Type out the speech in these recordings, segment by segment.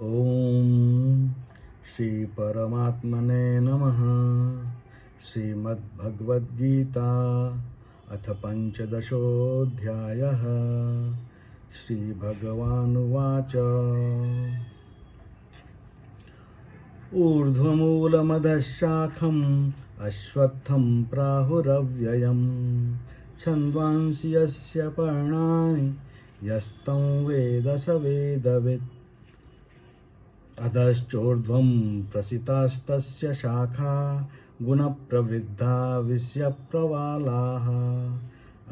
ओम श्री परमात्मने नमः। श्रीमद्भगवद्गीता अथ पंचदशोऽध्यायः। श्रीभगवानुवाच ऊर्ध्वमूलमधः शाखम् अश्वत्थं प्राहुरव्ययम् छन्द्वांसि यस्य पर्णानि यस्तं वेद स वेदवित्। अधश्चोर्ध्वं प्रसितास्तस्य शाखा गुणप्रवृद्धा विषयप्रवालाः।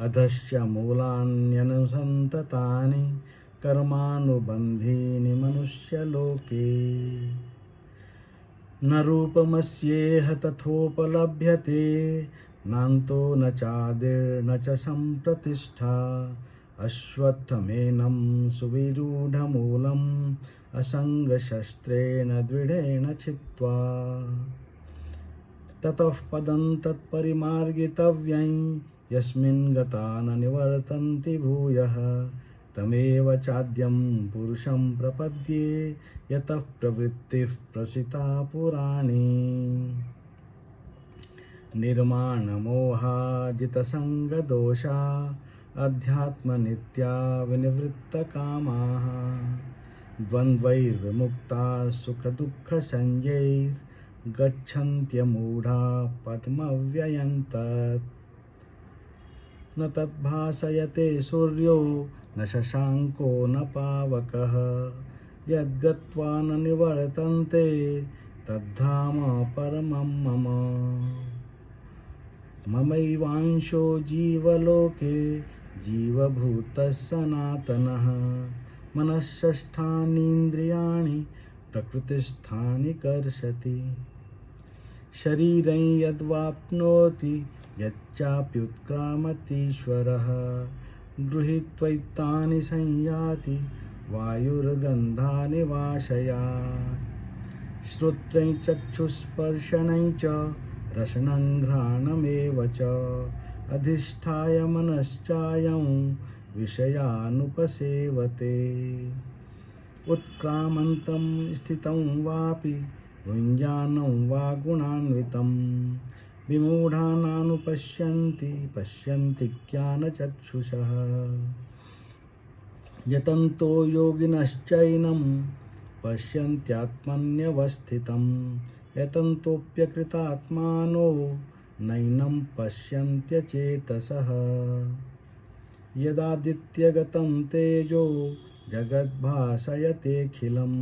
अधश्च मूलान्यनुसन्ततानि कर्मानुबन्धीनि मनुष्यलोके। न रूपमस्येह तथोपलभ्यते नान्तो न चादिर्न च सम्प्रतिष्ठा। अश्वत्थमेनं सुविरूढमूलम् असङ्गशस्त्रेण दृढेन छित्त्वा। ततः पदं तत्परिमार्गितव्यं यस्मिन् गता न निवर्तन्ति भूयः। तमेव चाद्यं पुरुषं प्रपद्ये यतः प्रवृत्तिः प्रसिता पुराणी। निर्माणमोहाजितसङ्गदोषा अध्यात्मनित्या विनिवृत्तकामाः। द्वन्द्वैर्विमुक्ता सुखदुःखसंज्ञैर्गच्छन्त्यमूढा पद्मव्ययं तत्। न तद्भासयते सूर्यो न शशाङ्को न पावकः यद्गत्वा न निवर्तन्ते तद्धाम परमं मम। ममैवांशो जीवलोके जीवभूतः सनातनः। मनःषष्ठानीन्द्रियाणि प्रकृतिस्थानि कर्षति। शरीरं यद्वाप्नोति यच्चाप्युत्क्रामतीश्वरः गृहीत्वैतानि संयाति वायुर्गन्धानि वाशयात्। श्रोत्रं चक्षुस्पर्शनं च रसनं घ्राणमेव च अधिष्ठाय मनश्चायं विषयानुपसेवते। उत्क्रामन्तं स्थितं वापि भुञ्जानं वा गुणान्वितं विमूढानानुपश्यन्ति पश्यन्ति ज्ञानचक्षुषः। यतन्तो योगिनश्चैनं पश्यन्त्यात्मन्यवस्थितं यतन्तोऽप्यकृतात्मानो नैनं पश्यन्त्यचेतसः। यदादित्यगतं तेजो जगद्भासयतेऽखिलं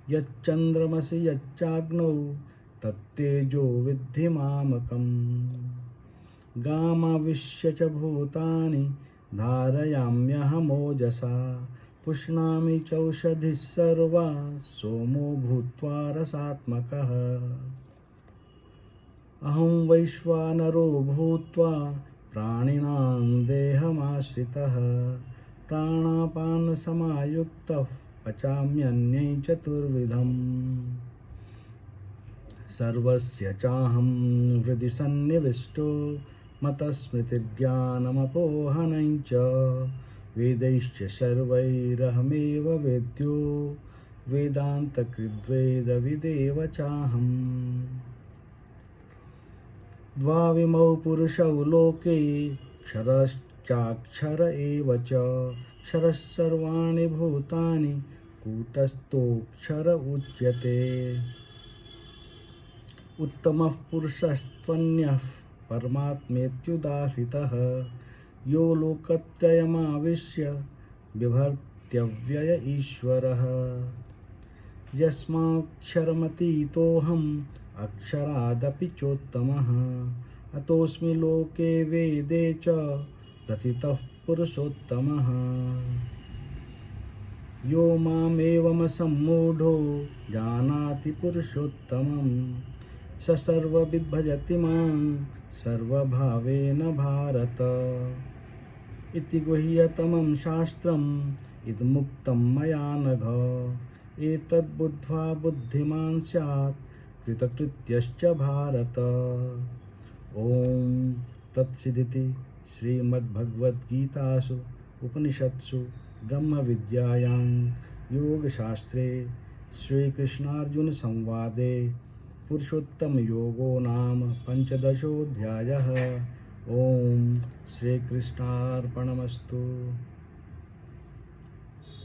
यच्चन्द्रमसि यच्चाग्नौ तत्तेजो विद्धि मामकम्। गामाविश्य च भूतानि धारयाम्यहमोजसा पुष्णामि चौषधिः सर्वा सोमो भूत्वा रसात्मकः। अहं वैश्वानरो भूत्वा प्राणिनां देहमाश्रितः प्राणापानसमायुक्तः पचाम्यन्नं चतुर्विधम्। सर्वस्य चाहं हृदि सन्निविष्टो मतस्मृतिर्ज्ञानमपोहनं च वेदैश्च सर्वैरहमेव वेद्यो वेदान्तकृद्वेदविदेव चाहम्। द्वाविमौ पुरुषौ लोके क्षरश्चाक्षर एव च क्षरः सर्वाणि भूतानि कूटस्थोऽक्षर उच्यते। उत्तमः पुरुषस्त्वन्यः परमात्मेत्युदाहृतः यो लोकत्रयमाविश्य बिभर्त्यव्यय ईश्वरः। यस्माक्षरमतीतोऽहम् अक्षरादपि चोत्तमः अतोऽस्मि लोके वेदे च प्रथितः पुरुषोत्तमः। यो मामेवमसम्मूढो जानाति पुरुषोत्तमं स सर्वविद् भजति मां सर्वभावेन भारत। इति गुह्यतमं शास्त्रम् इदमुक्तं मया नघ एतद्बुद्ध्वा बुद्धिमान् स्यात् कृतकृत्यश्च भारत। ओम तत्सदिति श्रीमद्भगवद्गीतासु उपनिषत्सु ब्रह्मविद्यायां योगशास्त्रे श्रीकृष्णार्जुनसंवादे पुरुषोत्तमयोगो नाम पञ्चदशोऽध्यायः। ॐ श्रीकृष्णार्पणमस्तु।